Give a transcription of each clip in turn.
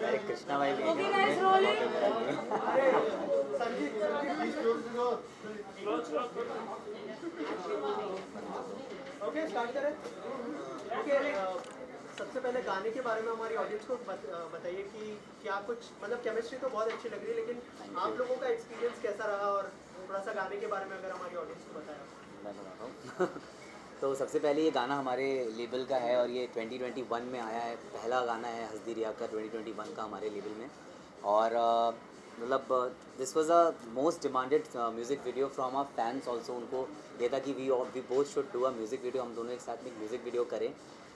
अरे कृष्णा भाई भी Okay, guys, rolling. Okay start करें। ओके सबसे पहले गाने के बारे में हमारी ऑडियंस को बताइए कि क्या कुछ मतलब केमिस्ट्री तो बहुत अच्छी लग रही है, लेकिन आप लोगों का एक्सपीरियंस कैसा रहा, और थोड़ा सा गाने के बारे में अगर हमारी ऑडियंस को बताया। मैं बताता हूँ। तो सबसे पहले ये गाना हमारे लेबल का है और ये 2021 में आया है। पहला गाना है हस्दी रिया का 2021 का हमारे लेबल में। और मतलब this was a most demanded music video from our fans also. उनको ये था कि we both should do a music video, हम दोनों एक साथ में एक म्यूज़िक वीडियो करें।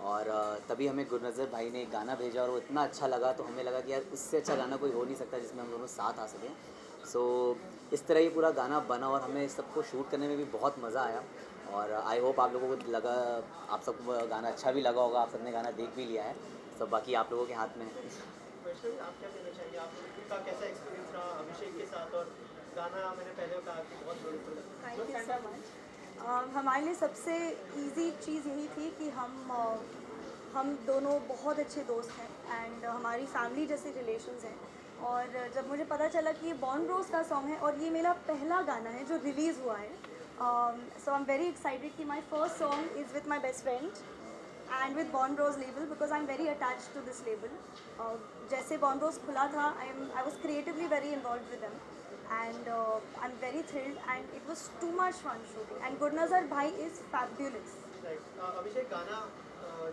और तभी हमें गुरनज़र भाई ने एक गाना भेजा और वो इतना अच्छा लगा, तो हमें लगा कि यार इससे अच्छा गाना कोई हो नहीं सकता जिसमें हम दोनों साथ आ सकें। सो इस तरह ये पूरा गाना बना और हमें इस सबको शूट करने में भी बहुत मज़ा आया। और आई होप आप लोगों को लगा, आप सबको गाना अच्छा भी लगा होगा, आप सबने गाना देख भी लिया है, सब बाकी आप लोगों के हाथ में है। वैष्णवी आप क्या कहना चाहेंगे, आप लोगों का कैसा एक्सपीरियंस रहा अभिषेक के साथ, और गाना मैंने पहले कहा कि बहुत ब्यूटीफुल है। Thank you so much. हमारे लिए सबसे इजी चीज़ यही थी कि हम दोनों बहुत अच्छे दोस्त हैं एंड हमारी फैमिली जैसे रिलेशंस हैं। और जब मुझे पता चला कि ये बॉर्न रोज का सॉन्ग है और ये मेरा पहला गाना है जो रिलीज़ हुआ है, so I am very excited कि my first song is with my best friend and with Born Rose label because I am very attach to this label. जैसे बॉर्न रोज खुला था I was creatively very involve with them and I'm very thrilled and it was too much fun shooting and Gurnazar bhai is fabulous. Right Abhishek गाना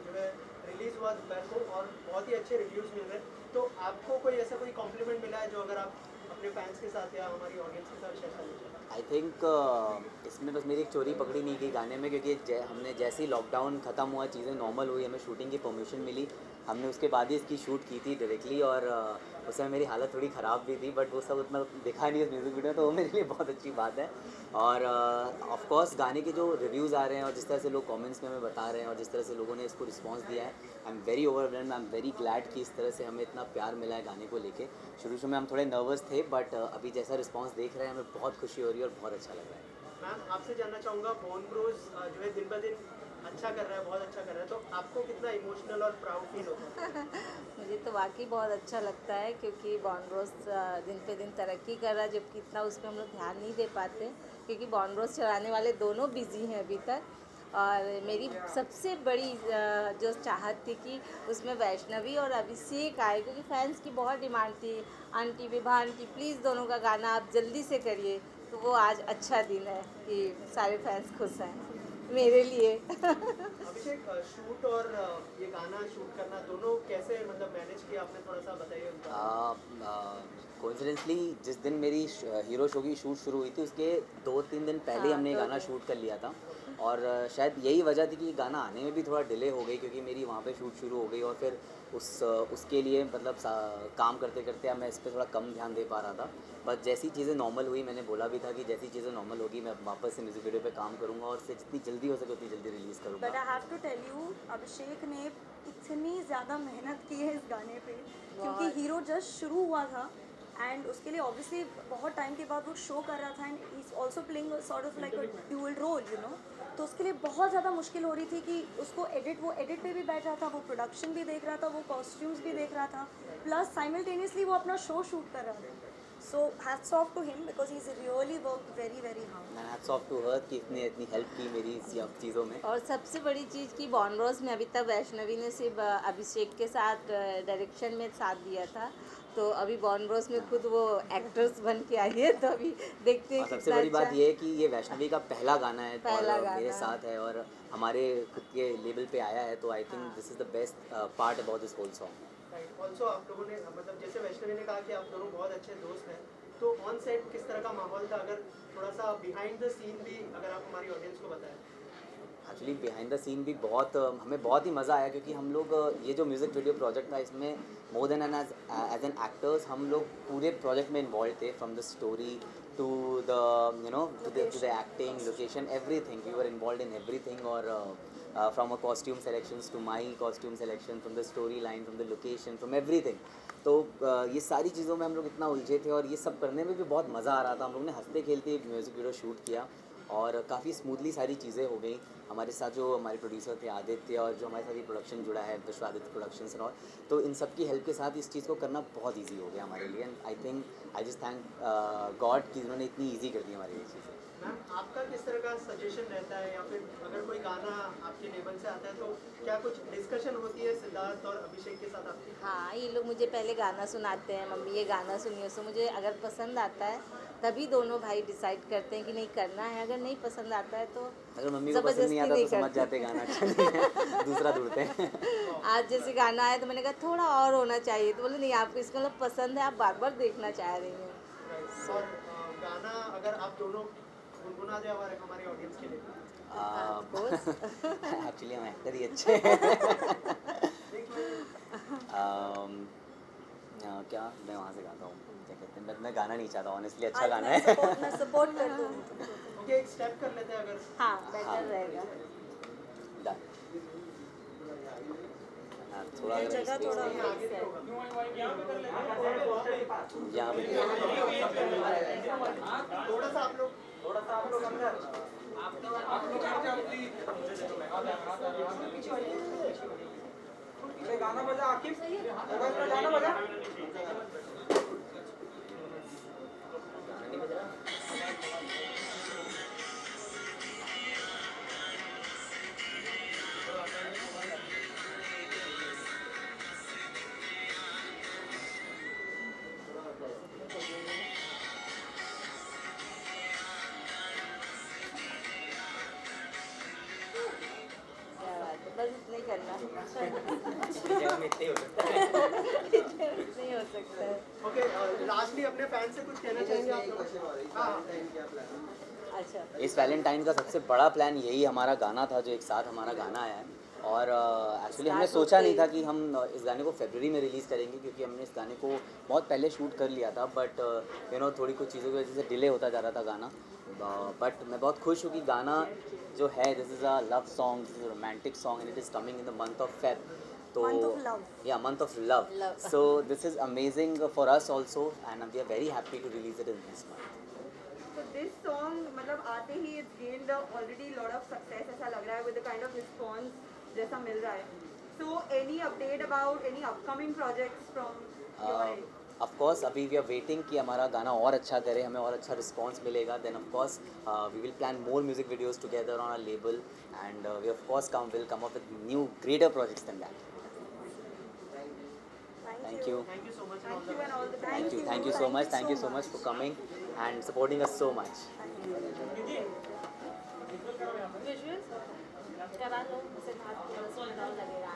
जो है release हुआ दोपहर को और बहुत ही अच्छे रिव्यूज मिल रहे हैं, तो आपको कोई ऐसा कोई कॉम्प्लीमेंट मिला है जो अगर आप अपने फैंस के साथ या हमारी ऑडियंस के साथ शेयर करना चाहें। आई थिंक इसमें बस मेरी एक चोरी पकड़ी नहीं गई गाने में, क्योंकि हमने जैसे ही लॉकडाउन ख़त्म हुआ, चीज़ें नॉर्मल हुई, हमें शूटिंग की परमिशन मिली, हमने उसके बाद ही इसकी शूट की थी डायरेक्टली। और उस समय मेरी हालत थोड़ी ख़राब भी थी, बट वो सब उतना दिखा नहीं उस म्यूज़िक वीडियो में, तो वो मेरे लिए बहुत अच्छी बात है। और ऑफ कोर्स गाने के जो रिव्यूज़ आ रहे हैं और जिस तरह से लोग कमेंट्स में हमें बता रहे हैं और जिस तरह से लोगों ने इसको रिस्पांस दिया है, आई am very overwhelmed, I am very glad कि इस तरह से हमें इतना प्यार मिला है गाने को लेके। शुरू में हम थोड़े नर्वस थे, बट अभी जैसा रिस्पांस देख रहे हैं हमें बहुत खुशी हो रही है और बहुत अच्छा लग रहा है। मैम आपसे जानना चाहूँगा, बॉर्न ब्रोज जो है दिन ब दिन अच्छा कर रहा है, बहुत अच्छा कर रहा है, तो आपको कितना इमोशनल और प्राउड फील होता है। मुझे तो वाकई बहुत अच्छा लगता है क्योंकि बॉर्न रोज दिन पे दिन तरक्की कर रहा है, जबकि इतना उस पर हम लोग ध्यान नहीं दे पाते क्योंकि बॉर्न रोज चलाने वाले दोनों बिजी हैं अभी तक। और मेरी सबसे बड़ी जो चाहत थी कि उसमें वैष्णवी और अभिषेक आए, क्योंकि फैंस की बहुत डिमांड थी, आंटी विभा आंटी प्लीज़ दोनों का गाना आप जल्दी से करिए। तो वो आज अच्छा दिन है कि सारे फैंस खुश हैं मेरे लिए। अभिषेक शूट और ये गाना शूट करना दोनों कैसे मतलब मैनेज किया आपने, थोड़ा सा बताइए उनका। कोइंसिडेंटली जिस दिन मेरी हीरो शो की शूट शुरू हुई थी उसके 2-3 दिन पहले हाँ, हमने ये 2 गाना दिन। शूट कर लिया था। और शायद यही वजह थी कि गाना आने में भी थोड़ा डिले हो गई, क्योंकि मेरी वहाँ पे शूट शुरू हो गई और फिर उसके लिए मतलब काम करते करते अब मैं इस पर थोड़ा कम ध्यान दे पा रहा था। बट जैसी चीज़ें नॉर्मल हुई, मैंने बोला भी था कि जैसी चीज़ें नॉर्मल होगी मैं वापस से म्यूज़िक वीडियो पे काम करूँगा और उससे जितनी जल्दी हो सके उतनी जल्दी रिलीज़ बट करूँगा। I have to tell you Abhishek ने इतनी ज़्यादा मेहनत की है इस गाने पे क्योंकि बहुत। हीरो जस्ट शुरू हुआ था एंड उसके लिए ऑब्वियसली बहुत टाइम के बाद वो शो कर रहा था and he is also playing sort of like a dual role you know. तो उसके लिए बहुत ज़्यादा मुश्किल हो रही थी कि उसको वो एडिट पे भी बैठ रहा था, वो प्रोडक्शन भी देख रहा था, वो कॉस्ट्यूम्स भी देख रहा था, प्लस साइमल्टेनियसली वो अपना शो शूट कर रहा था। So hats off to him because he is really work very very hard. मैंने हैट्स ऑफ टू हर कि इतनी इतनी हेल्प की मेरी चीज़ों में। और सबसे बड़ी चीज़ कि बॉर्न रोज में अभी तक वैष्णवी ने सिर्फ अभिषेक के साथ डायरेक्शन में साथ दिया था, तो अभी बॉर्न रोज में खुद वो एक्ट्रेस बन के आई है, तो अभी देखते हैं और सबसे कितना बड़ी बात अच्छा। ये है कि ये वैष्णवी का पहला गाना है पहला और गाना मेरे है। साथ है और हमारे खुद के लेवल पे आया है, तो I think this is the best part about this whole song. Right also आप लोगों ने मतलब जैसे वैष्णवी ने कहा कि आप दोनों बहुत अच्छे दोस्त हैं, तो ऑन सेट किस तरह का माहौल था, अगर थोड़ा सा बिहाइंड द सीन भी अगर आप हमारी ऑडियंस को बताएं। एक्चुअली बिहाइंड द सीन भी बहुत हमें बहुत ही मज़ा आया, क्योंकि हम लोग ये जो म्यूज़िक वीडियो प्रोजेक्ट था इसमें more than as an actors हम लोग पूरे प्रोजेक्ट में इन्वॉल्व थे, from the story to the to the acting, location, everything we were involve in everything. और from a costume selections to my costume selection, from the story line, from the location, from everything. तो ये सारी चीज़ों में हम लोग इतना उलझे थे और ये सब करने में भी बहुत मज़ा आ रहा था। हम लोग ने हंसते खेलते म्यूज़िक वीडियो शूट किया और काफ़ी स्मूथली सारी चीज़ें हो गई। हमारे साथ जो हमारे प्रोड्यूसर थे आदित्य, और जो हमारे साथ ये प्रोडक्शन जुड़ा है विश्वादित्य प्रोडक्शंस एंड ऑल, तो इन सब की हेल्प के साथ इस चीज़ को करना बहुत ईजी हो गया हमारे लिए। And I think I just thank God कि उन्होंने इतनी ईजी कर दी हमारे लिए चीज़ें। मैम आपका किस तरह का सजेशन रहता है, या फिर अगर कोई गाना आपके लेवल से आता है तो क्या कुछ डिस्कशन होती है सिद्धार्थ और अभिषेक के साथ आपकी? हाँ, ये लोग मुझे पहले गाना सुनाते हैं, मम्मी ये गाना सुनिए, उससे मुझे अगर पसंद आता है तभी दोनों भाई डिसाइड करते हैं कि नहीं करना है। अगर नहीं पसंद आता है तो अगर मम्मी को पसंद नहीं आता तो समझ करते। जाते गाना अच्छा नहीं है, दूसरा ढूंढते हैं। आज जैसे गाना आया तो मैंने कहा थोड़ा और होना चाहिए, तो बोले नहीं आपको इसका मतलब पसंद है, आप बार बार देखना चाह रही हैं। और गाना अगर आप दोनों गुनगुना दे हमारे हमारे ऑडियंस के लिए। एक्चुअली हम एक्टर ही अच्छे हैं। क्या मैं वहाँ से गाता हूँ, क्या कहते हैं, मैं गाना नहीं चाहता ऑनेस्टली, अच्छा गाना है। मैं सपोर्ट कर दूँ। ओके एक स्टेप कर लेते हैं अगर। हाँ, बेटर रहेगा। Done. थोड़ा ये अगर जगह space थोड़ा दें। आगे भी होगा। यहाँ पे थोड़ा सा आप लोग अंदर। गाना बजा आकिब, गाना बजा। क्या बात है, बस इतना ही करना। जगह में इतने ही हो सकता है। नहीं हो सकता है। ओके लास्टली अपने फैन से कुछ कहना चाहेंगे आप लोग? हाँ अच्छा, इस वैलेंटाइन का सबसे बड़ा प्लान यही हमारा गाना था, जो एक साथ हमारा गाना आया है। और एक्चुअली हमने Start सोचा होते नहीं ही। था कि हम इस गाने को फरवरी में रिलीज़ करेंगे, क्योंकि हमने इस गाने को बहुत पहले शूट कर लिया था, बट थोड़ी कुछ चीज़ों की वजह से डिले होता जा रहा था गाना। बट मैं बहुत खुश हूँ कि गाना जो है, this is a love song, this is a romantic song, and it is coming in the month of Feb. तो Month of love. या month of love. Love. So this is amazing for us also, and we are very happy to release it in this month. So this song मतलब आते ही it's gained already lot of success ऐसा लग रहा है with the kind of response जैसा मिल रहा है. So any update about any upcoming projects from your end? Of course अभी वी आर वेटिंग कि हमारा गाना और अच्छा करे, हमें और अच्छा रिस्पांस मिलेगा, then of course we will plan more music videos together on our label, and we of course will come up with new greater projects than that. Thank you, thank you so much. Thank you and all the best. Thank you so much, thank you so much for coming and supporting us so much. Visuals करा लो, उसे हाथ में लगेगा।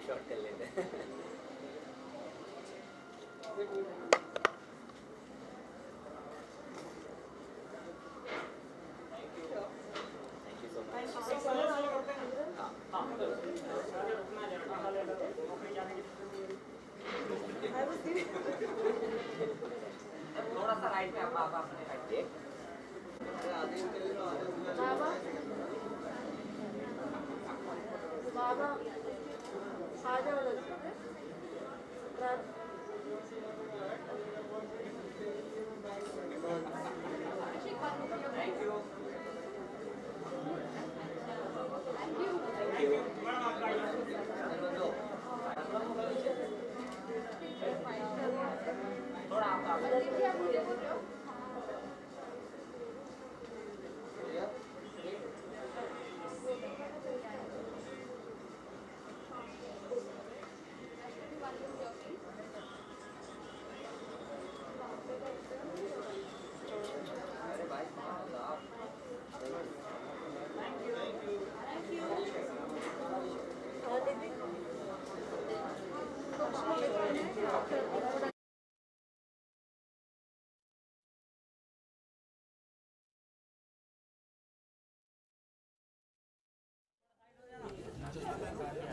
Shot कर लेते हैं। Thank you so much. थोड़ा सा राइट में आप अपने राइट पे। बाबा आ जाओ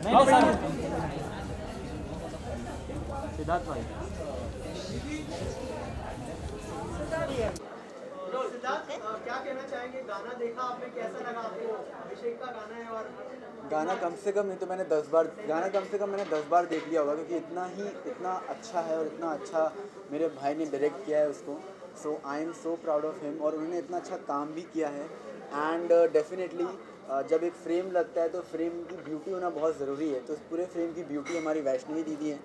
सिद्धार्थ भाई सिद्धार्थ क्या कहना चाहेंगे, गाना देखा आपने, कैसा लगा आपको? अभिषेक का गाना है और गाना कम से कम नहीं तो मैंने 10 बार देख लिया होगा, क्योंकि इतना अच्छा है और इतना अच्छा मेरे भाई ने डायरेक्ट किया है उसको. So I am so proud of him, और उन्होंने इतना अच्छा काम भी किया है. एंड डेफिनेटली जब एक फ्रेम लगता है तो फ्रेम की ब्यूटी होना बहुत ज़रूरी है. तो पूरे फ्रेम की ब्यूटी हमारी वैष्णवी दीदी हैं,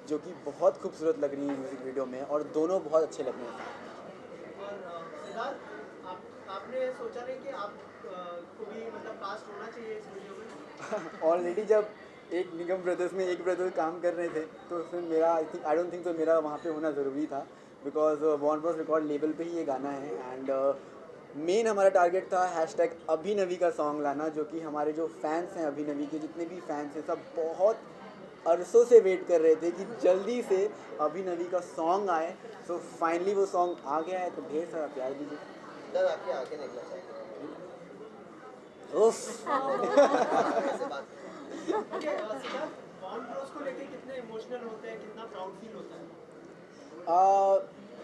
जो कि बहुत खूबसूरत लग रही है म्यूज़िक वीडियो में, और दोनों बहुत अच्छे लग रहे हैं. सिद्धार्थ, आपने सोचा नहीं कि आप को भी मतलब कास्ट होना चाहिए इस वीडियो में? ऑलरेडी जब एक निगम ब्रदर्स में एक ब्रदर काम कर रहे थे, तो उसमें मेरा आई डोंट थिंक तो मेरा वहाँ पे होना ज़रूरी था, because born Bros record label पे ही ये गाना है. एंड मेन हमारा टारगेट था #अभिनवी का सॉन्ग लाना, जो कि हमारे जो फैंस हैं अभिनवी के, जितने भी फैंस हैं, सब बहुत अरसों से वेट कर रहे थे कि जल्दी से अभिनवी का सॉन्ग आए. सो फाइनली वो सॉन्ग आ गया है, तो ढेर सारा प्यार दीजिए. आपकी आंखें निकला चाहिए. उफ. ओके, सिद्धार्थ, बॉर्न ब्रोस को लेके कितने इमोशनल होते हैं, कितना प्राउड फील होता है?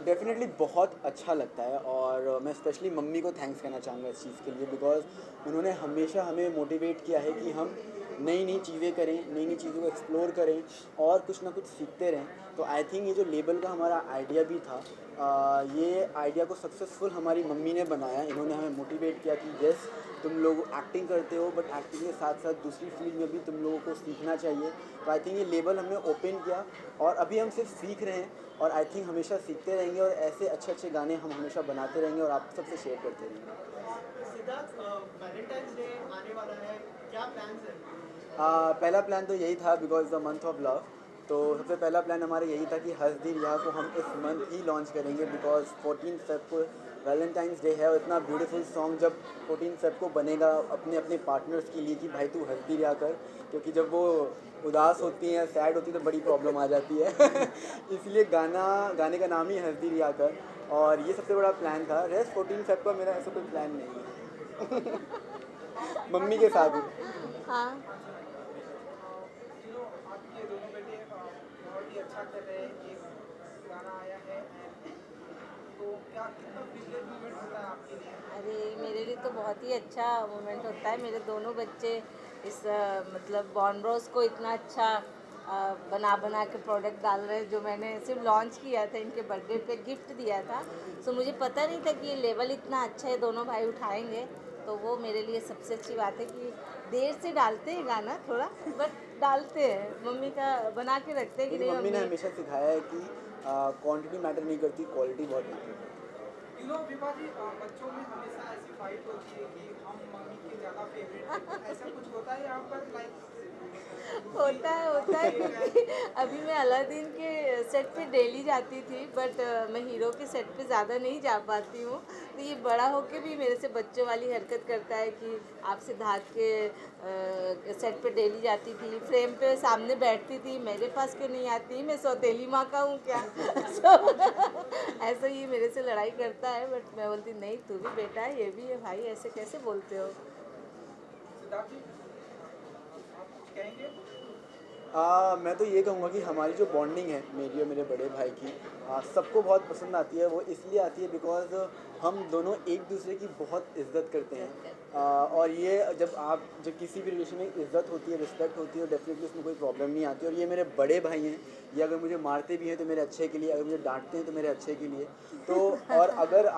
डेफिनेटली बहुत अच्छा लगता है, और मैं स्पेशली मम्मी को थैंक्स कहना चाहूँगा इस चीज़ के लिए, बिकॉज उन्होंने हमेशा हमें मोटिवेट किया है कि हम नई नई चीज़ें करें, नई नई चीज़ों को एक्सप्लोर करें और कुछ ना कुछ सीखते रहें. तो आई थिंक ये जो लेबल का हमारा आइडिया भी था, ये आइडिया को सक्सेसफुल हमारी मम्मी ने बनाया. इन्होंने हमें मोटिवेट किया कि यस, तुम लोग एक्टिंग करते हो, बट एक्टिंग के साथ साथ दूसरी फील्ड में भी तुम लोगों को सीखना चाहिए. तो आई थिंक ये लेबल हमने ओपन किया, और अभी हम सिर्फ सीख रहे हैं, और आई थिंक हमेशा सीखते रहेंगे, और ऐसे अच्छे अच्छे गाने हम हमेशा बनाते रहेंगे और आप सबसे शेयर करते रहेंगे. सिद्धार्थ, वैलेंटाइंस डे आने वाला है, क्या प्लान्स हैं? पहला प्लान तो यही था, because the month of love. तो सबसे पहला प्लान हमारा यही था कि हस्दी रिया को हम इस मंथ ही लॉन्च करेंगे, बिकॉज 14 फेब को वैलेंटाइंस डे है, और इतना ब्यूटीफुल सॉन्ग जब 14 फेब को बनेगा अपने अपने पार्टनर्स के लिए कि भाई तू हस्दी रिया कर, क्योंकि जब वो उदास होती हैं, सैड होती है, तो बड़ी प्रॉब्लम आ जाती है. इसलिए गाने का नाम ही हस्दी रिया कर, और ये सबसे बड़ा प्लान था. रेस्ट 14 फेब का मेरा ऐसा कोई प्लान नहीं है. मम्मी के साथ ही. हाँ. आपके दोनों बेटे बहुत ही अच्छा कर रहे हैं. एक गाना आया है, तो क्या कितना प्रिविलेज मोमेंट होता है आपके लिए? अरे मेरे लिए तो बहुत ही अच्छा मोमेंट होता है. मेरे दोनों बच्चे इस मतलब बॉर्न ब्रोस को इतना अच्छा बना के प्रोडक्ट डाल रहे हैं, जो मैंने सिर्फ लॉन्च किया था, इनके बर्थडे पे गिफ्ट दिया था. सो मुझे पता नहीं था कि ये लेवल इतना अच्छा है, दोनों भाई उठाएंगे. तो वो मेरे लिए सबसे अच्छी बात है कि देर से डालते हैं गाना थोड़ा, बट डालते हैं. मम्मी का बना के रखते हैं कि नहीं मम्मी ने मम्मी. हमेशा सिखाया है कि क्वांटिटी मैटर नहीं करती, क्वालिटी बहुत मैटर करती है. विभा जी, बच्चों में हमेशा ऐसी फाइट होती है कि हम मम्मी के ज़्यादा फेवरेट हैं. ऐसा कुछ होता है यहाँ पर? लाइक होता है क्योंकि अभी मैं अलादीन के सेट पे डेली जाती थी, बट मैं हीरो के सेट पे ज़्यादा नहीं जा पाती हूँ. तो ये बड़ा होके भी मेरे से बच्चों वाली हरकत करता है कि आप सिद्धार्थ के सेट पे डेली जाती थी, फ्रेम पे सामने बैठती थी, मेरे पास क्यों नहीं आती, मैं सौतेली माँ का हूँ क्या? ऐसा ही मेरे से लड़ाई करता है, बट मैं बोलती नहीं, तू भी बेटा है, ये भी है भाई, ऐसे कैसे बोलते हो. सिद्धार्थ जी, आप कुछ कहेंगे? मैं तो ये कहूँगा कि हमारी जो बॉन्डिंग है मेरी और मेरे बड़े भाई की, सबको बहुत पसंद आती है. वो इसलिए आती है बिकॉज हम दोनों एक दूसरे की बहुत इज्जत करते हैं. और ये जब किसी भी रिलेशन में इज्जत होती है, रिस्पेक्ट होती है, डेफिनेटली उसमें कोई प्रॉब्लम नहीं आती. और ये मेरे बड़े भाई हैं, ये अगर मुझे मारते भी हैं तो मेरे अच्छे के लिए, अगर मुझे डांटते हैं तो मेरे अच्छे के लिए. तो और अगर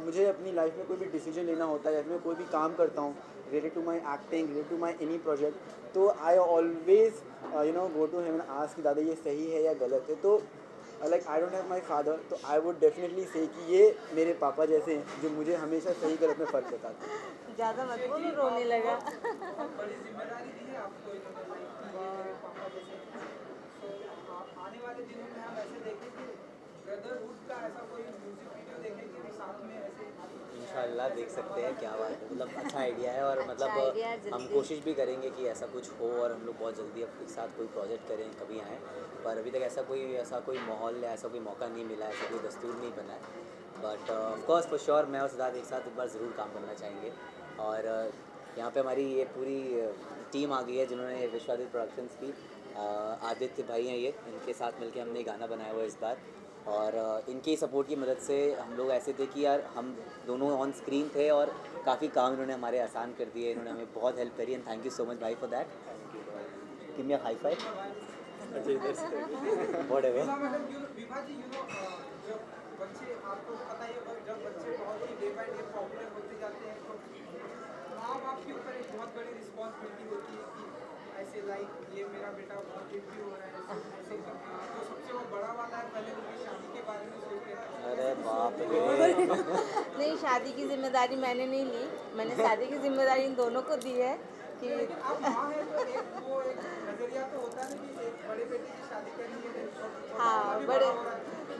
मुझे अपनी लाइफ में कोई भी डिसीजन लेना होता है, या मैं कोई भी काम करता हूँ related to my acting, related to my any project, तो I always go to him and ask कि दादा ये सही है या गलत है. तो like I don't have my father, तो आई वुड डेफिनेटली से कि ये मेरे पापा जैसे हैं, जो मुझे हमेशा सही गलत में फ़र्क बताते हैं. ज़्यादा मत बोलो, रोने लगा. बहुत बड़ी जिम्मेदारी दी है आपको इन्होंने, लाइक मेरे पापा जैसे. तो आने वाले दिनों में हम ऐसे देखेंगे ब्रदरहुड का ऐसा कोई म्यूजिक वीडियो देखेंगे साथ में ऐसे? इंशाल्लाह देख सकते हैं. क्या बात है, मतलब अच्छा आइडिया है, और अच्छा मतलब idea है, हम जल्दी. कोशिश भी करेंगे कि ऐसा कुछ हो, और हम लोग बहुत जल्दी अब एक साथ कोई प्रोजेक्ट करें, कभी आएँ. पर अभी तक ऐसा कोई माहौल या ऐसा कोई मौका नहीं मिला, ऐसा कोई दस्तूर नहीं बना है. But of course for sure मैं और सिद्धार्थ एक साथ एक बार ज़रूर काम करना चाहेंगे. और यहाँ पे हमारी ये पूरी टीम आ गई है जिन्होंने विश्वादित्य प्रोडक्शंस की आदित्य भाई हैं ये, इनके साथ मिलके हमने ये गाना बनाया हुआ है इस बार। और इनकी सपोर्ट की मदद से हम लोग ऐसे थे कि यार हम दोनों ऑन स्क्रीन थे और काफ़ी काम इन्होंने हमारे आसान कर दिए, इन्होंने हमें बहुत हेल्प करी and thank you so much भाई for that. Give me a high five. Whatever. Vibha ji जब बच्चे, आपको पता ही होगा, जब बच्चे बहुत ही डे बाय डे पॉपुलर होते जाते हैं तो माँ बाप के ऊपर एक बहुत बड़ी रिस्पॉन्सिबिलिटी होती है कि ऐसे लाइक ये मेरा बेटा बहुत गिफ्ट हो रहा है, ऐसे करना। तो सबसे वो बड़ा वाला है, पहले उनकी शादी के बारे में सोचते हैं। अरे बाप रे। नहीं, शादी की जिम्मेदारी मैंने नहीं ली, मैंने शादी की जिम्मेदारी इन दोनों को दी है कि लेकिन आप माँ है तो एक नजरिया तो होता है कि एक बड़े बेटे की शादी करनी है। हाँ, बड़े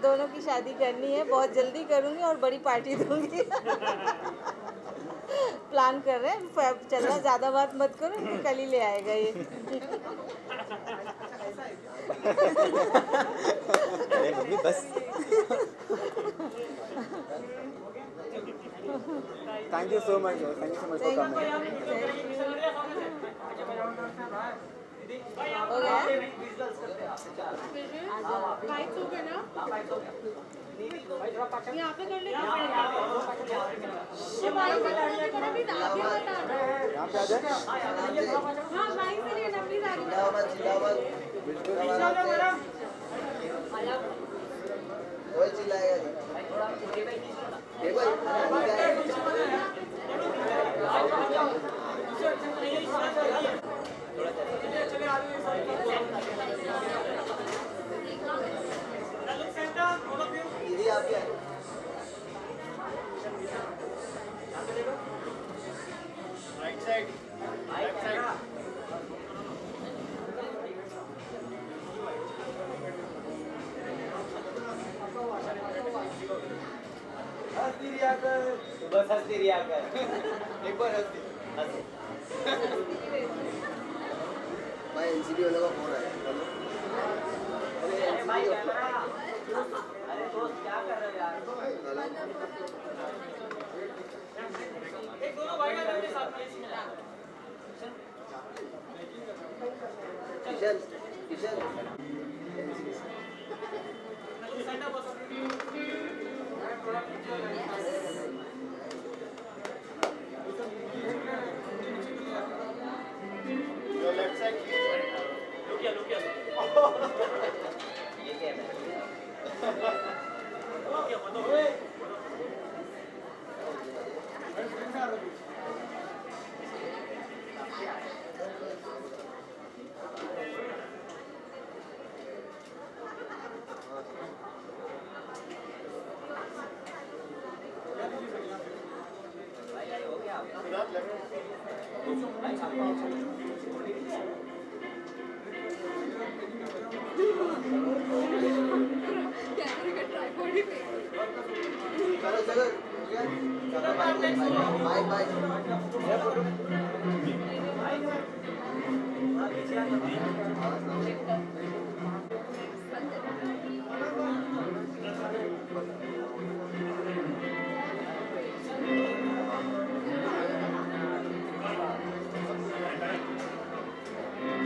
दोनों की शादी करनी है, बहुत जल्दी करूँगी और बड़ी पार्टी दूँगी। प्लान कर रहे हैं, चल रहा, ज़्यादा बात मत करो, कल ही ले आएगा ये। अरे मम्मी बस। Thank you so much for coming. हो गया? यहाँ पे कर ले। ये बाइक से करने के बाद भी आगे बताना। यहाँ पे आ जाए। हाँ, बाइक से लेना प्लीज आगे। कोई चिल्लाएगा दीदी आप क्या बस हंसती रिया कर। एक बार हंस दी भाई एनसीबी वालों का फोन आया हेलो अरे भाई अरे दोस्त क्या कर रहे हो यार? एक दोनों भाई का मेरे साथ में किशन किशन ये क्या है? चलो चलो बाय बाय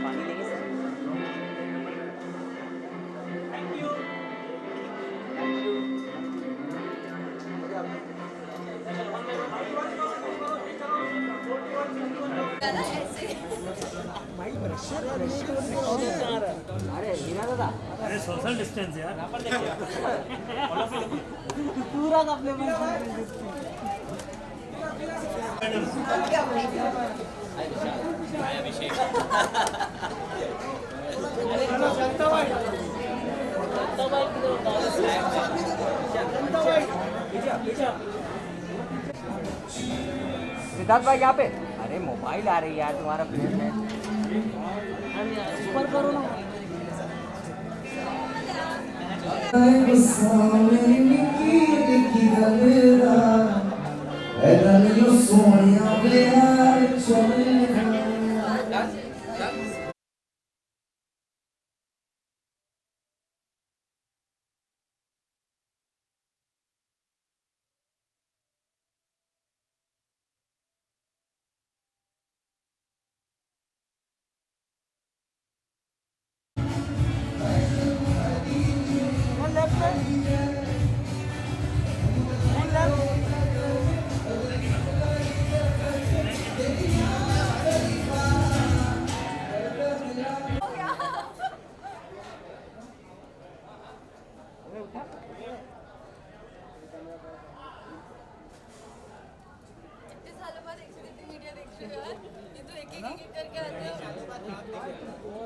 पानी लेंगे सर? अरे हीरा दादा अरे सोशल डिस्टेंस यार। पूरा अपने सिद्धार्थ भाई यहाँ पे। अरे मोबाइल आ रही है यार तुम्हारा प्लेट में। ऊपर करो ना।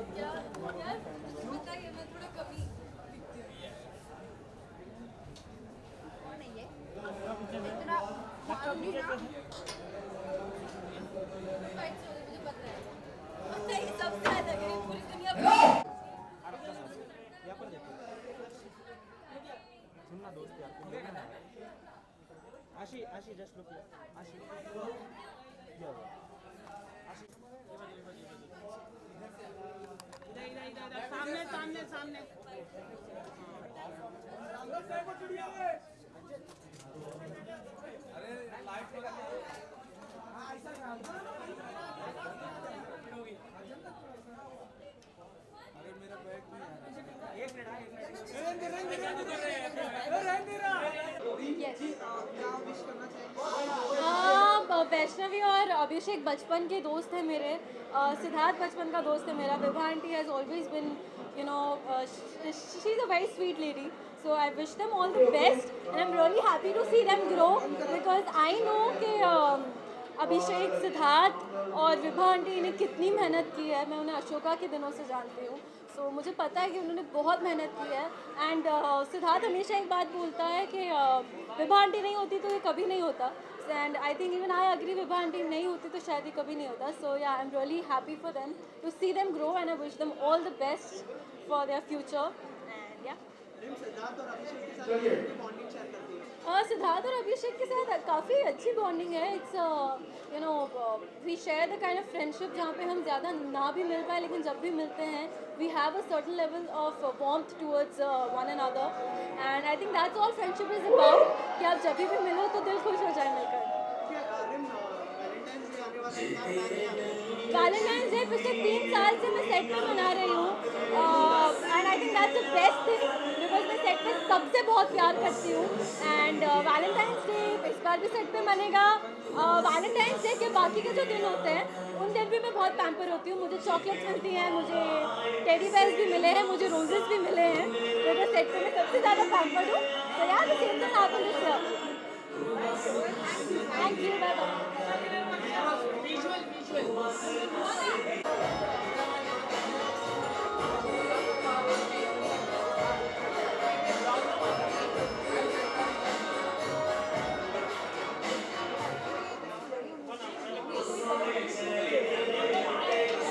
बताइए मैं थोड़ा कमी इतना मालूम ना मुझे पता है बताइए सबसे अलग है पूरी दुनिया सुनना दोस्त यार आशी आशी जस्ट लुक आशी सामने सामने सामने अरे लाइट लगा हाँ ऐसा अरे मेरा बैग नहीं आ रहा एक मिनट वैष्णवी और अभिषेक बचपन के दोस्त हैं मेरे सिद्धार्थ बचपन का दोस्त है मेरा Vibha aunty has always been you know she's a very sweet lady so I wish them all the best and I'm really happy to see them grow because I know कि अभिषेक सिद्धार्थ और विभा आंटी ने कितनी मेहनत की है मैं उन्हें अशोका के दिनों से जानती हूँ सो मुझे पता है कि उन्होंने बहुत मेहनत की है एंड सिद्धार्थ हमेशा एक बात बोलता है कि विभा आंटी नहीं होती तो ये कभी नहीं होता and I think even I agree Vibha aunty नहीं होती तो शायद ये कभी नहीं होता so yeah I am really happy for them to see them grow and I wish them all the best for their future and yeah Siddharth और अभिषेक के साथ कितनी बॉन्डिंग शेयर करती है सिद्धार्थ और अभिषेक के साथ काफ़ी अच्छी बॉन्डिंग है it's you know we share the kind of friendship जहाँ पे हम ज़्यादा ना भी मिल पाए लेकिन जब भी मिलते हैं we have a certain level of warmth towards one another and I think that's all friendship is about कि आप जब भी मिलो तो दिल खुश हो जाए मिलकर वैलेंटाइंस डे पिछले 3 साल से मैं सेट में मना रही हूँ and I think that's the best thing because मैं सेट में सबसे बहुत प्यार करती हूँ एंड वैलेंटाइंस डे इस बार भी सेट पे मनेगा वैलेंटाइंस डे के बाकी के जो दिन होते हैं उन दिन भी मैं बहुत पैम्पर होती हूँ मुझे चॉकलेट्स मिलती हैं मुझे टेडी बेयर्स भी मिले हैं मुझे रोजेस भी मिले हैं मेरे सेट पे मैं सबसे ज़्यादा पैम्पर्ड हूँ तो यार the same thing happened this year thank you bye bye